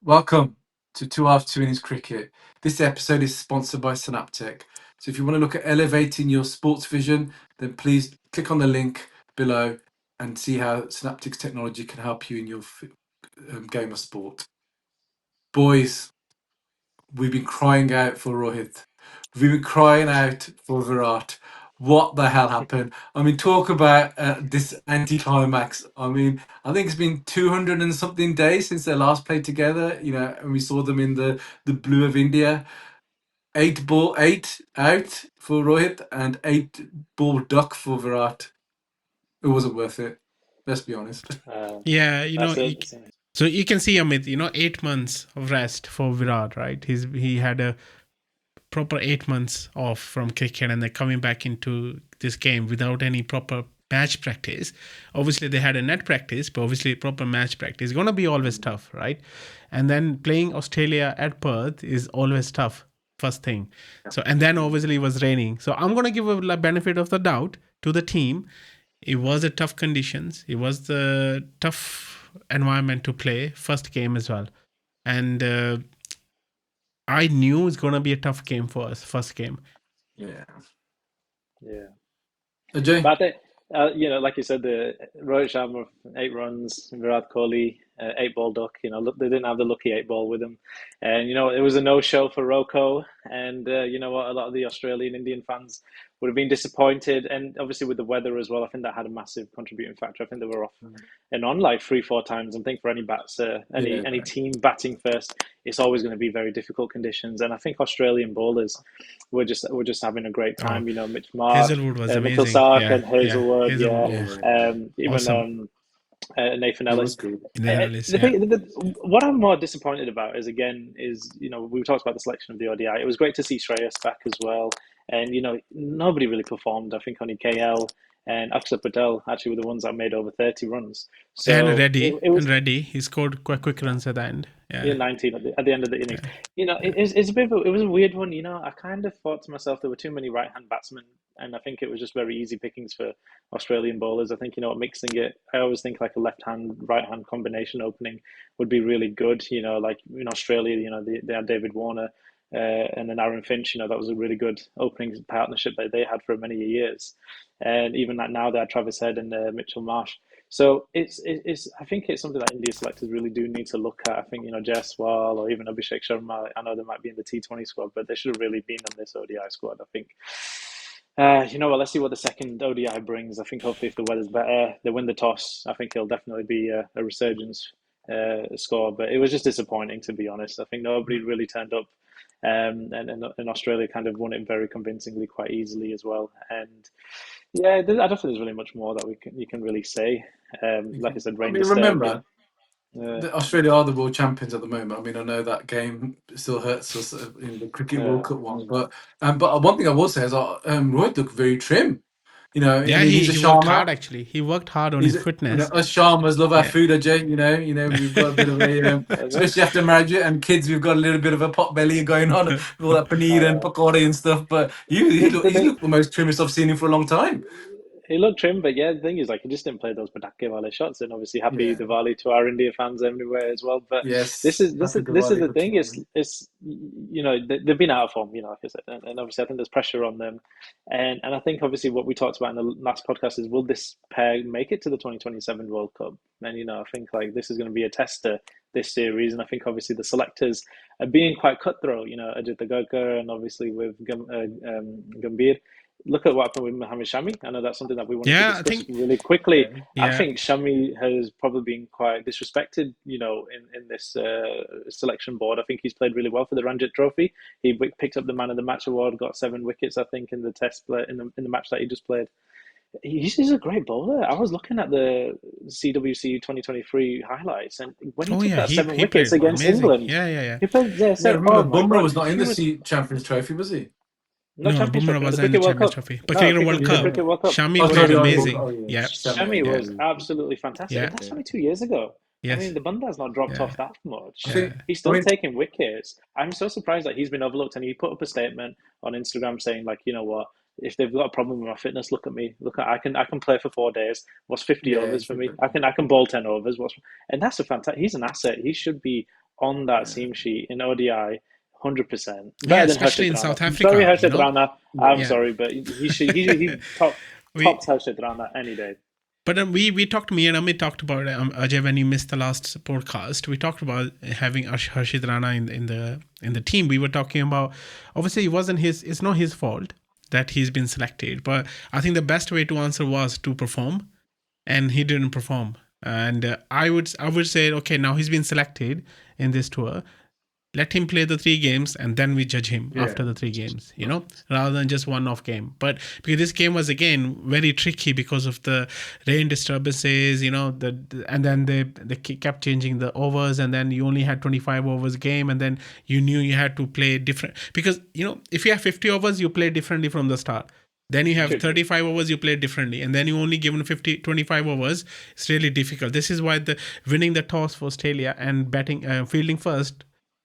Welcome to 2 Innings Cricket. This episode is sponsored by Synaptech. So if you want to look at elevating your sports vision, then please click on the link below and see how Synaptech's technology can help you in your game of sport. Boys, we've been crying out for Rohit. We've been crying out for Virat. What the hell happened? I mean, talk about this anticlimax. I mean, I think it's been 200 and something days since they last played together, and we saw them in the blue of India. 8 out for Rohit and 8 ball duck for Virat. It wasn't worth it. Let's be honest. Yeah, That's it. so you can see Amit, 8 months of rest for Virat, right? He had a proper 8 months off from cricket, and they're coming back into this game without any proper match practice. Obviously, they had a net practice, but obviously proper match practice is gonna be always tough, right? And then playing Australia at Perth is always tough. First thing. So and then obviously it was raining. So I'm gonna give a benefit of the doubt to the team. It was a tough conditions. It was the tough environment to play first game as well, and I knew it's gonna be a tough game for us first game. Yeah. Ajay? But I think, like you said, the Rohit Sharma 8 runs, Virat Kohli 8 ball duck. Look, they didn't have the lucky 8 ball with them, and it was a no-show for Roko. And you know what, a lot of the Australian Indian fans would have been disappointed, and obviously with the weather as well, I think that had a massive contributing factor. I think they were off and on like 3-4 times. I think for any any team batting first, it's always going to be very difficult conditions. And I think Australian bowlers were just having a great time. Mitch Marsh, Hazelwood was Mitchell amazing. Stark, Yeah, and Hazelwood. Even awesome. Nathan Ellis. Ellis, What I'm more disappointed about is we talked about the selection of the ODI. It was great to see Shreyas back as well, and nobody really performed. I think only KL and Akshar Patel actually were the ones that made over 30 runs. So and Reddy, it was he scored quite quick runs at the end. yeah, 19 at the end of the innings. It's a bit of it was a weird one. I kind of thought to myself there were too many right-hand batsmen, and I think it was just very easy pickings for Australian bowlers. I think mixing it. I always think like a left-hand right-hand combination opening would be really good. Like in Australia, they had David Warner. And then Aaron Finch, that was a really good opening partnership that they had for many years, and even that now they had Travis Head and Mitchell Marsh. So it's I think it's something that India selectors really do need to look at. I think Jaiswal or even Abhishek Sharma. I know they might be in the T20 squad, but they should have really been on this ODI squad. I think. Let's see what the second ODI brings. I think hopefully if the weather's better, they win the toss. I think it'll definitely be a resurgence score. But it was just disappointing, to be honest. I think nobody really turned up. And Australia kind of won it very convincingly, quite easily as well. And yeah, I don't think there's really much more that you can really say. Like I said, rain disturbed. Remember, Australia are the world champions at the moment. I mean, I know that game still hurts us in the Cricket World Cup one, but one thing I will say is Rohit looked very trim. He worked hard actually. He worked hard on his fitness. Us Sharmas love our food, Ajay. We've got a bit of a, especially after marriage and kids, we've got a little bit of a pot belly going on with all that paneer and pakora and stuff. But he looked the most trimmest I've seen him for a long time. He looked trim, but the thing is, he just didn't play those Padake Wale shots. And obviously, happy Diwali to our India fans everywhere as well. But yes, this is the thing. It's they've been out of form, like I said, and obviously I think there's pressure on them. And I think obviously what we talked about in the last podcast is, will this pair make it to the 2027 World Cup? And I think this is going to be a tester this series, and I think obviously the selectors are being quite cutthroat. Ajit Agarkar and obviously with Gambhir. Look at what happened with Mohammed Shami. I know that's something that we want to discuss really quickly. I think Shami has probably been quite disrespected, in this selection board. I think he's played really well for the Ranjit Trophy. He picked up the Man of the Match award, got 7 wickets, I think, in the test play, in the match that he just played. He's a great bowler. I was looking at the CWC 2023 highlights, and when he took that 7 wickets against England, he played. Remember, Bumrah was not in the Champions Trophy, was he? No, Bumrah was in the Champions Trophy. But Cricket World Cup. Shami was amazing. Shami was absolutely fantastic. Yeah. That's only 2 years ago. Yes. I mean, the Bunda's not dropped off that much. He's still taking wickets. I'm so surprised that he's been overlooked. And he put up a statement on Instagram saying, you know what? If they've got a problem with my fitness, look at me. I can play for 4 days. What's 50 overs for me? I can bowl 10 overs. And that's a fantastic. He's an asset. He should be on that Yeah. seam sheet in ODI, 100%. Yeah, Better than especially Harshit in Rana. South Sorry, Africa, Harshit Rana. I'm Yeah. sorry, but he we tops Harshit Rana any day. But we talked, me and Amit talked about Ajay, when you missed the last podcast. We talked about having Harshit Rana in the team. We were talking about, obviously it's not his fault that he's been selected, but I think the best way to answer was to perform, and he didn't perform. And I would say, okay, now he's been selected in this tour. Let him play the 3 games and then we judge him Yeah. after the 3 games, rather than just one-off game. But because this game was again very tricky because of the rain disturbances, and then they kept changing the overs, and then you only had 25 overs game, and then you knew you had to play different because if you have 50 overs, you play differently from the start. Then you have True. 35 overs, you play differently. And then you only given 25 overs. It's really difficult. This is why the winning the toss for Australia and fielding first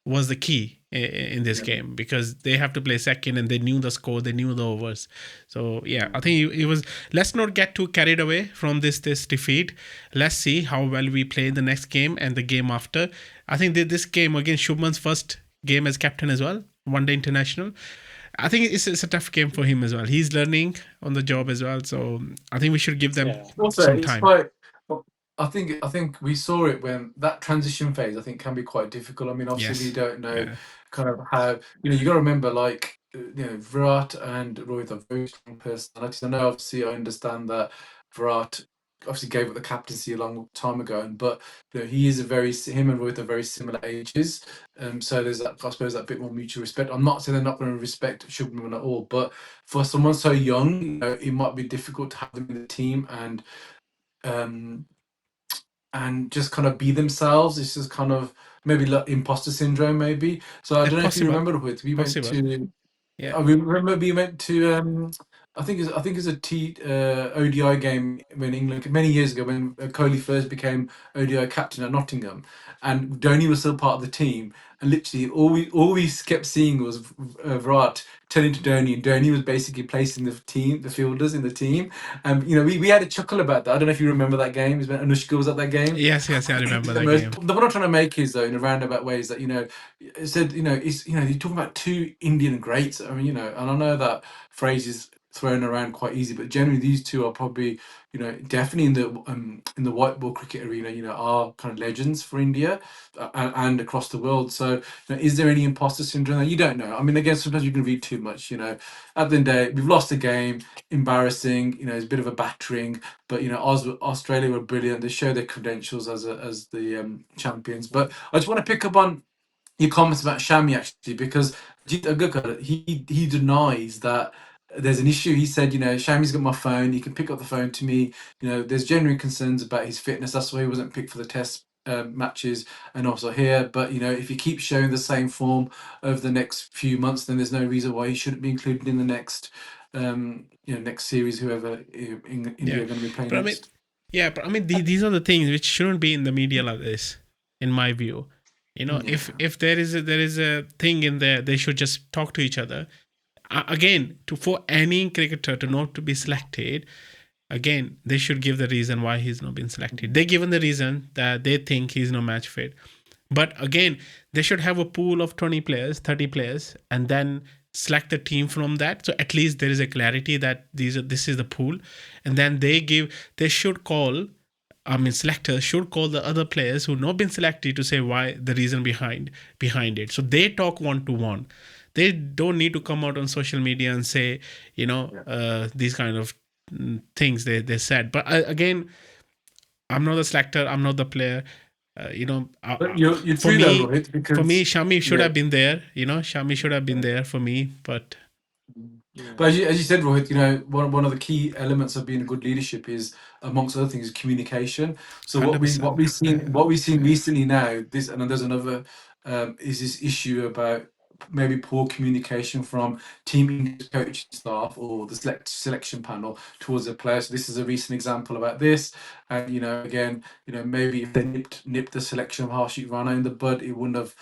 was the key in this game, because they have to play second and they knew the score, they knew the overs. So yeah, I think it was, let's not get too carried away from this defeat. Let's see how well we play the next game and the game after. I think that this game, again, Shubman's first game as captain as well, one day international. I think it's a tough game for him as well. He's learning on the job as well. So I think we should give them Also, some it's time. quite. I think we saw it when that transition phase, I think, can be quite difficult. I mean, obviously, Yes. we don't know Yeah. kind of how, you got to remember, like, Virat and Rohit are very strong personalities. I know, obviously, I understand that Virat obviously gave up the captaincy a long time ago, but he is him and Rohit are very similar ages. So there's that, I suppose, that bit more mutual respect. I'm not saying they're not going to respect Shubman at all, but for someone so young, it might be difficult to have them in the team and just kind of be themselves. It's just kind of maybe like imposter syndrome, maybe. So I don't know if you remember, we went to. Yeah. I remember we went to. I think it's a ODI game when England, many years ago, when Kohli first became ODI captain at Nottingham, and Dhoni was still part of the team. And literally, all we kept seeing was Virat turning to Dhoni, and Dhoni was basically placing the fielders in the team. And we had a chuckle about that. I don't know if you remember that game. It was when Anushka was at that game. Yes, I remember that Most, game. the what I'm trying to make is, though, in a roundabout way, is that it said, it's you're talking about two Indian greats. I mean, and I know that phrase is thrown around quite easy, but generally these two are probably, definitely in the white ball cricket arena, are kind of legends for India and across the world. So, is there any imposter syndrome? You don't know. I mean, again, sometimes you can read too much. At the end of the day, we've lost a game. Embarrassing. It's a bit of a battering. But Australia were brilliant. They show their credentials as the champions. But I just want to pick up on your comments about Shami, actually, because he denies that there's an issue. He said, Shami's got my phone. He can pick up the phone to me. There's genuine concerns about his fitness. That's why he wasn't picked for the test matches and also here. But if he keeps showing the same form over the next few months, then there's no reason why he shouldn't be included in the next next series, whoever India are going to be playing next. These are the things which shouldn't be in the media like this, in my view. If there is a thing in there, they should just talk to each other. Again, for any cricketer to not to be selected, again, they should give the reason why he's not been selected. They're given the reason that they think he's no match fit. But again, they should have a pool of 20 players, 30 players, and then select the team from that. So at least there is a clarity that this is the pool. And then selectors should call the other players who not been selected to say why, the reason behind it. So they talk one-to-one. They don't need to come out on social media and say, these kind of things they said. But again, I'm not the selector. I'm not the player. But you're for true, me, though, Rohit, because Shami should have been there. Shami should have been there for me. But But as you said, Rohit, one of the key elements of being a good leadership is, amongst other things, is communication. So what 100%. we've seen recently now, there's another is this issue about maybe poor communication from team English coaching staff or the selection panel towards the players. So this is a recent example about this. And again, maybe if they nipped the selection of Harshit Rana in the bud, it wouldn't have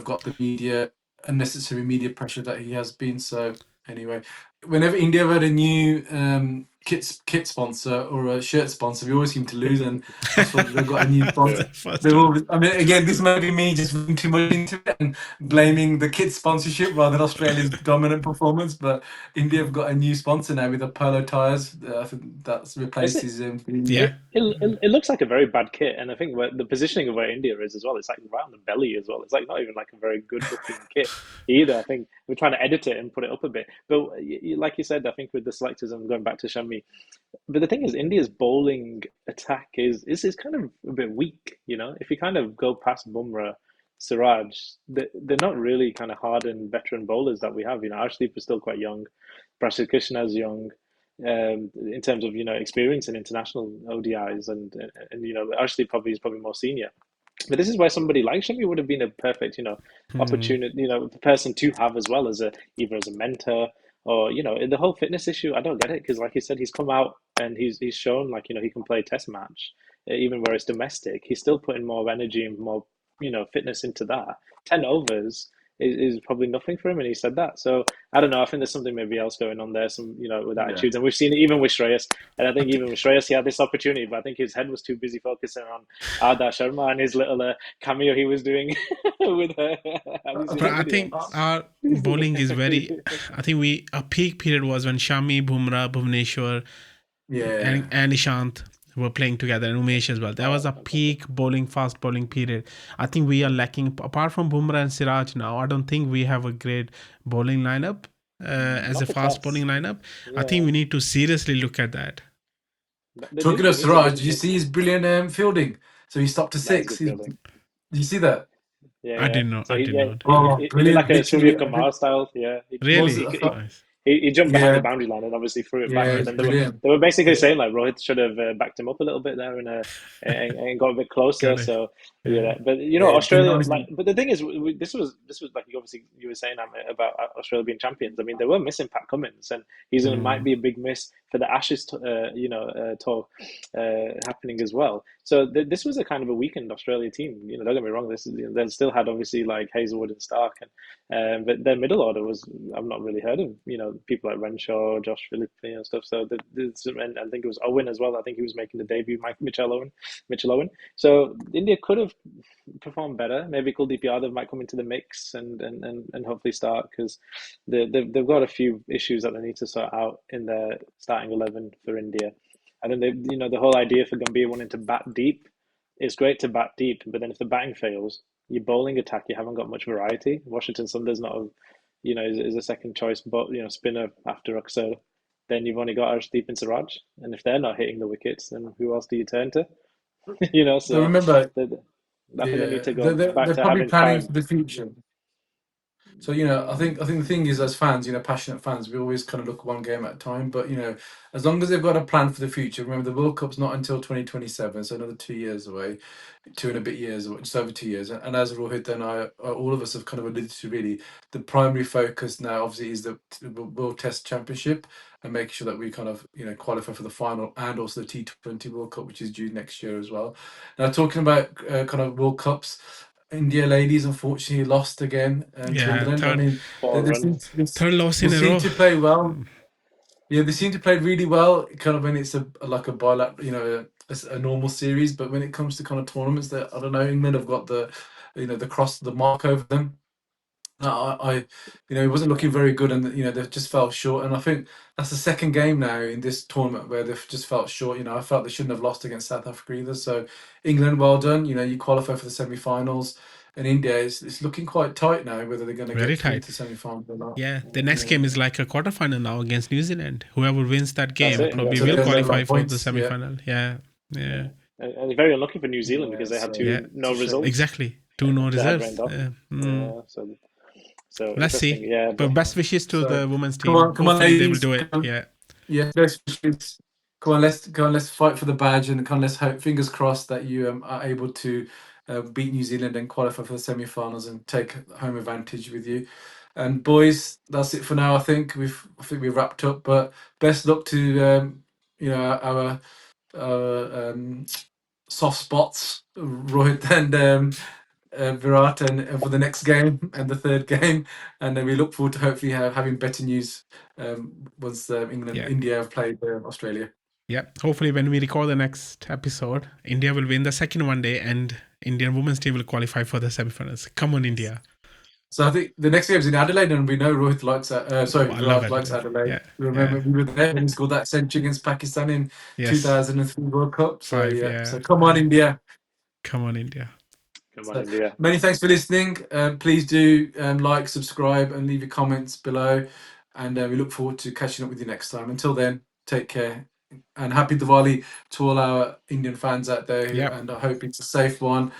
got the unnecessary media pressure that he has been. So anyway, whenever India had a new kit sponsor or a shirt sponsor, we always seem to lose, and Australia they've got a new sponsor. First They've one. always, I mean, again, this might be me just reading too much into it and blaming the kit sponsorship rather than Australia's dominant performance. But India have got a new sponsor now with the polo tires. I think that's replaces him. Yeah. It looks like a very bad kit, and I think the positioning of where India is as well, it's like right on the belly as well. It's like not even like a very good looking kit either. I think we're trying to edit it and put it up a bit. But like you said, I think with the selectors, and going back to Shami, but the thing is, India's bowling attack is kind of a bit weak. You know, if you kind of go past Bumrah, Siraj, they're not really kind of hardened veteran bowlers that we have. You know, Arshdeep is still quite young, Prashid Krishna's young. In terms of experience in international ODIs, and you know Ashley probably is probably more senior, but this is where somebody like Shami would have been a perfect opportunity, person to have as well as either as a mentor or the whole fitness issue. I don't get it because like you said, he's come out and he's shown like he can play a test match even where it's domestic. He's still putting more energy and more fitness into that. 10 overs is probably nothing for him, and he said that. So I don't know. I think there's something maybe else going on there, some with attitudes, and we've seen it even with Shreyas. And I think even with Shreyas, he had this opportunity, but I think his head was too busy focusing on Adarsh Sharma and his little cameo he was doing with her. But I think our bowling is very. I think our peak period was when Shami, Bumrah, Bhuvneshwar, and Nishant were playing together, and Umesh as well. That was a peak bowling, fast bowling period. I think we are lacking, apart from Bumrah and Siraj now, I don't think we have a great bowling lineup as a fast bowling lineup. I think we need to seriously look at that. Talking of Siraj, did you see his brilliant fielding? So he stopped to 6. Did you see that? Yeah, I did not. He brilliant. Like a Surya Kumar style. Yeah. Really? He jumped behind the boundary line and obviously threw it back. And then they were basically saying like Rohit should have backed him up a little bit there and got a bit closer. So but Australia. But the thing is, this was like obviously you were saying about Australia being champions. I mean, they were missing Pat Cummins, and might be a big miss for the Ashes, tour happening as well. So this was a kind of a weakened Australia team. Don't get me wrong. They still had obviously like Hazelwood and Stark, and but their middle order was I've not really heard of people like Renshaw, Josh Phillippe, and stuff. So and I think it was Owen as well. I think he was making the debut, Mitchell Owen. So India could have performed better. Maybe Kuldeep Yadav might come into the mix and hopefully start, because they've got a few issues that they need to sort out in their starting 11 for India. I think the whole idea for Gambhir wanting to bat deep, it's great to bat deep, but then if the batting fails, your bowling attack, you haven't got much variety. Washington Sunday's not is a second choice, but spinner after Akshar. Then you've only got Arshdeep and Siraj, and if they're not hitting the wickets, then who else do you turn to? So remember, I think they need to go back they're to probably having planning time for the future. So I think the thing is, as fans, passionate fans, we always kind of look one game at a time. But as long as they've got a plan for the future. Remember, the World Cup's not until 2027, so another 2 years away, 2 and a bit years, just over 2 years. And as Rohit and I, all of us have kind of alluded to, really, the primary focus now, obviously, is the World Test Championship and making sure that we kind of qualify for the final, and also the T20 World Cup, which is due next year as well. Now, talking about kind of World Cups. India ladies unfortunately lost again to England. Third loss in a row. They seem to play well. Yeah, they seem to play really well. Kind of when it's like a bilateral, a normal series. But when it comes to kind of tournaments, that I don't know, England have got the mark over them. It wasn't looking very good, and they've just fell short. And I think that's the second game now in this tournament where they've just felt short. I felt they shouldn't have lost against South Africa either. So England, well done. You qualify for the semi-finals, and India it's looking quite tight now whether they're going to get through to semi-final or not. Yeah, the next game is like a quarterfinal now against New Zealand. Whoever wins that game probably will qualify for the semi-final. Yeah. And it's very unlucky for New Zealand because they had no results. Exactly, 2 no reserves. So let's see. Yeah, but best wishes to the women's team. Come on, ladies. They will do it. Yeah. Best wishes. Come on, let's fight for the badge, and let's hope, fingers crossed, that you are able to beat New Zealand and qualify for the semi-finals and take home advantage with you. And boys, that's it for now. I think we've wrapped up. But best luck to our soft spots, Rohit Virat, and for the next game and the third game, and then we look forward to hopefully having better news once India have played Australia. Yeah, hopefully when we record the next episode, India will win the second one day and Indian women's team will qualify for the semi-finals. Come on, India. So I think the next game is in Adelaide, and we know Rohit likes Virat likes Adelaide. Yeah, We remember we were there when he scored that century against Pakistan in 2003 World Cup. So so come on, India. Come on, India. Come on, India. Many thanks for listening. Please do like, subscribe, and leave your comments below. And we look forward to catching up with you next time. Until then, take care. And happy Diwali to all our Indian fans out there. And I hope it's a safe one.